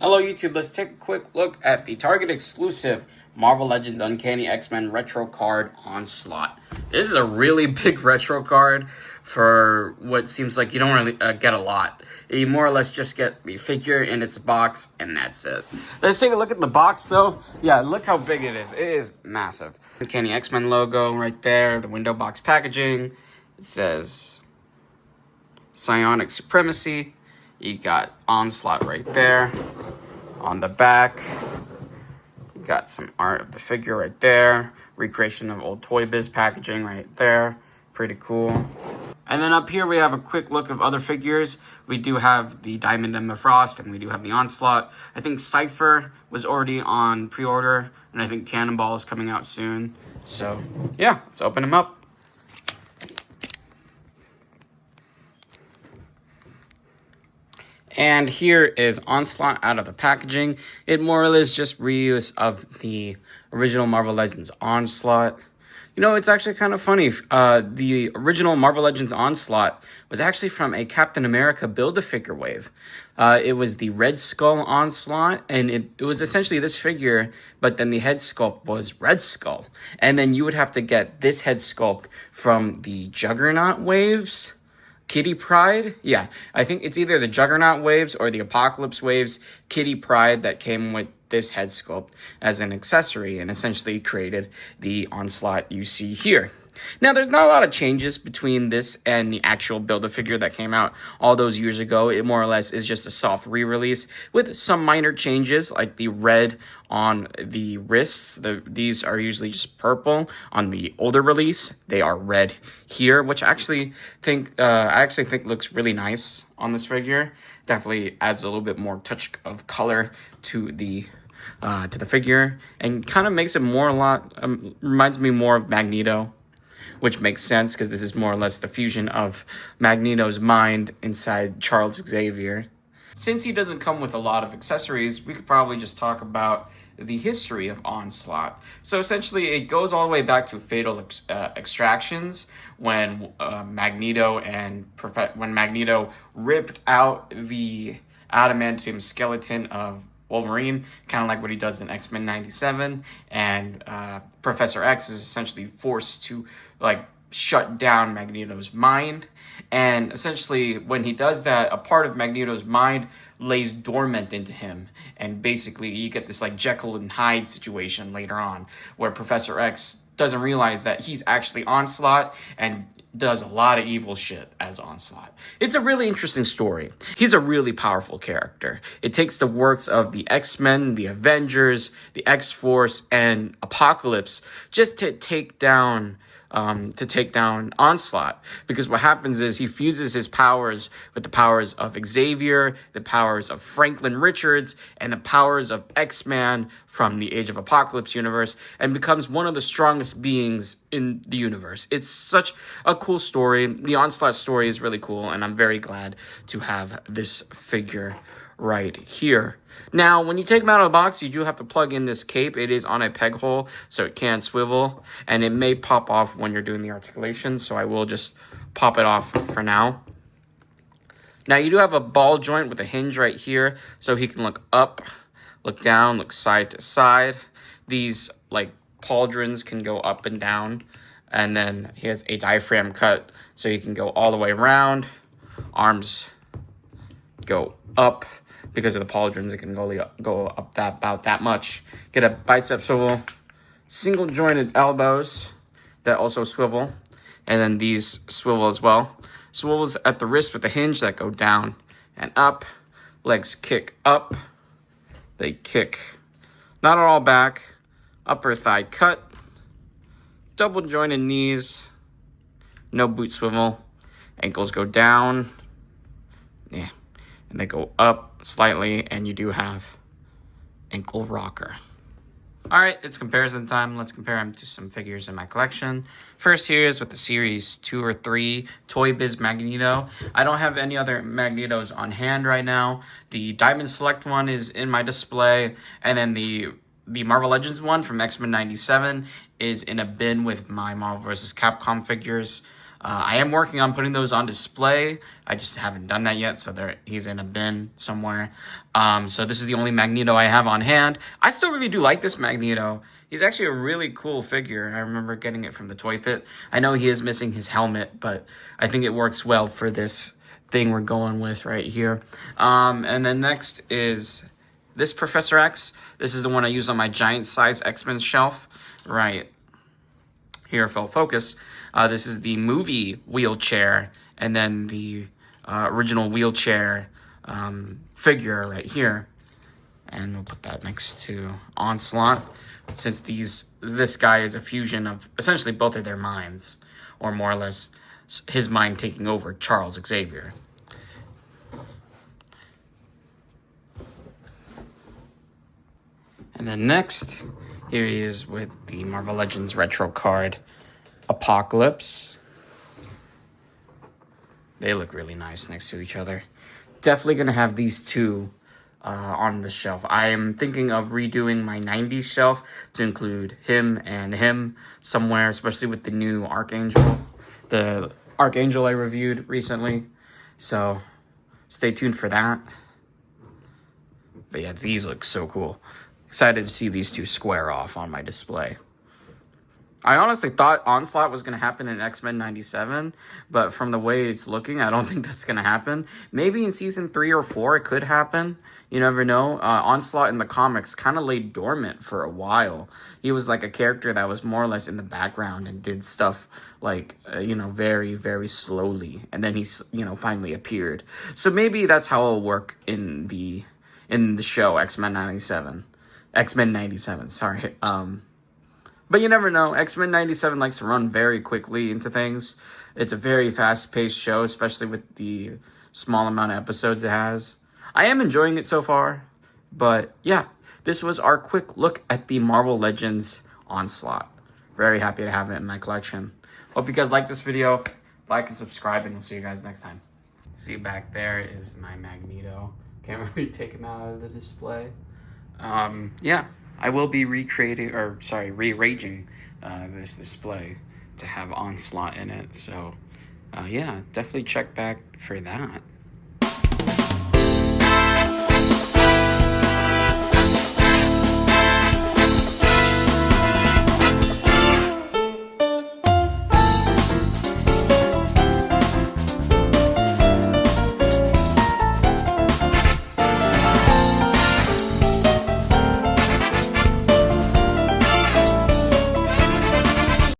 Hello YouTube, let's take a quick look at the Target exclusive Marvel Legends Uncanny X-Men retro card Onslaught. This is a really big retro card for what seems like you don't really get a lot. You more or less just get the figure in its box and that's it. Let's take a look at the box though. Yeah, look how big it is. It is massive. Uncanny X-Men logo right there, the window box packaging. It says Psionic Supremacy. You got Onslaught right there. On the back, you got some art of the figure right there. Recreation of old Toy Biz packaging right there. Pretty cool. And then up here we have a quick look of other figures. We do have the Diamond and the Frost, and we do have the Onslaught. I think Cypher was already on pre-order, and I think Cannonball is coming out soon. So, yeah, let's open them up. And here is Onslaught out of the packaging. It more or less just reuse of the original Marvel Legends Onslaught. You know, it's actually kind of funny. The original Marvel Legends Onslaught was actually from a Captain America Build-A-Figure wave. It was the Red Skull Onslaught, and it was essentially this figure, but then the head sculpt was Red Skull. And then you would have to get this head sculpt from the Juggernaut waves. Kitty Pryde? Yeah, I think it's either the Juggernaut waves or the Apocalypse waves Kitty Pryde that came with this head sculpt as an accessory and essentially created the Onslaught you see here. Now, there's not a lot of changes between this and the actual Build-A-Figure that came out all those years ago. It more or less is just a soft re-release with some minor changes, like the red on the wrists. These are usually just purple on the older release. They are red here, which I actually think looks really nice on this figure. Definitely adds a little bit more touch of color to the figure and kind of makes it reminds me more of Magneto, which makes sense because this is more or less the fusion of Magneto's mind inside Charles Xavier. Since he doesn't come with a lot of accessories, we could probably just talk about the history of Onslaught. So essentially, it goes all the way back to Fatal Extractions when Magneto ripped out the adamantium skeleton of Wolverine, kind of like what he does in X-Men 97, and Professor X is essentially forced to shut down Magneto's mind, and essentially when he does that, a part of Magneto's mind lays dormant into him, and basically you get this Jekyll and Hyde situation later on, where Professor X doesn't realize that he's actually Onslaught and does a lot of evil shit as Onslaught. It's a really interesting story. He's a really powerful character. It takes the works of the X-Men, the Avengers, the X-Force, and Apocalypse just to take down Onslaught, because what happens is he fuses his powers with the powers of Xavier, the powers of Franklin Richards, and the powers of X-Man from the Age of Apocalypse universe, and becomes one of the strongest beings in the universe. It's such a cool story. The Onslaught story is really cool, and I'm very glad to have this figure right here. Now, when you take them out of the box, you do have to plug in this cape. It is on a peg hole, so it can swivel, and it may pop off when you're doing the articulation, so I will just pop it off for now. Now, you do have a ball joint with a hinge right here, so he can look up, look down, look side to side. These, pauldrons can go up and down, and then he has a diaphragm cut, so he can go all the way around. Arms go up. Because of the pauldrons, it can go up about that much. Get a bicep swivel, single jointed elbows that also swivel, and then these swivel as well. Swivels at the wrist with a hinge that go down and up. Legs kick up. They kick not at all back. Upper thigh cut. Double jointed knees. No boot swivel. Ankles go down. Yeah. And they go up slightly, and you do have ankle rocker. All right, it's comparison time. Let's compare them to some figures in my collection. First here is with the Series 2 or 3 Toy Biz Magneto. I don't have any other Magnetos on hand right now. The Diamond Select one is in my display, and then the Marvel Legends one from X-Men 97 is in a bin with my Marvel vs. Capcom figures. I am working on putting those on display. I just haven't done that yet, so he's in a bin somewhere. So this is the only Magneto I have on hand. I still really do like this Magneto. He's actually a really cool figure. I remember getting it from the Toy Pit. I know he is missing his helmet, but I think it works well for this thing we're going with right here. And then next is this Professor X. This is the one I use on my giant size X-Men shelf. Right here, full focus. This is the movie wheelchair, and then the original wheelchair figure right here. And we'll put that next to Onslaught, since this guy is a fusion of essentially both of their minds, or more or less his mind taking over Charles Xavier. And then next, here he is with the Marvel Legends retro card, Apocalypse. They look really nice next to each other. Definitely going to have these two on the shelf. I am thinking of redoing my 90s shelf to include him and him somewhere, especially with the new Archangel. The Archangel I reviewed recently. So stay tuned for that. But yeah, these look so cool. Excited to see these two square off on my display. I honestly thought Onslaught was going to happen in X-Men 97, but from the way it's looking, I don't think that's going to happen. Maybe in season 3 or 4 it could happen. You never know. Onslaught in the comics kind of laid dormant for a while. He was like a character that was more or less in the background and did stuff like, very, very slowly. And then he, finally appeared. So maybe that's how it'll work in the show X-Men 97. X-Men 97, sorry. But you never know. X-Men 97 likes to run very quickly into things. It's a very fast-paced show, especially with the small amount of episodes it has. I am enjoying it so far. But yeah, this was our quick look at the Marvel Legends Onslaught. Very happy to have it in my collection. Hope you guys like this video. Like and subscribe, and we'll see you guys next time. See, back there is my Magneto. Can't really take him out of the display. Yeah, I will be rearranging this display to have Onslaught in it. So, yeah, definitely check back for that.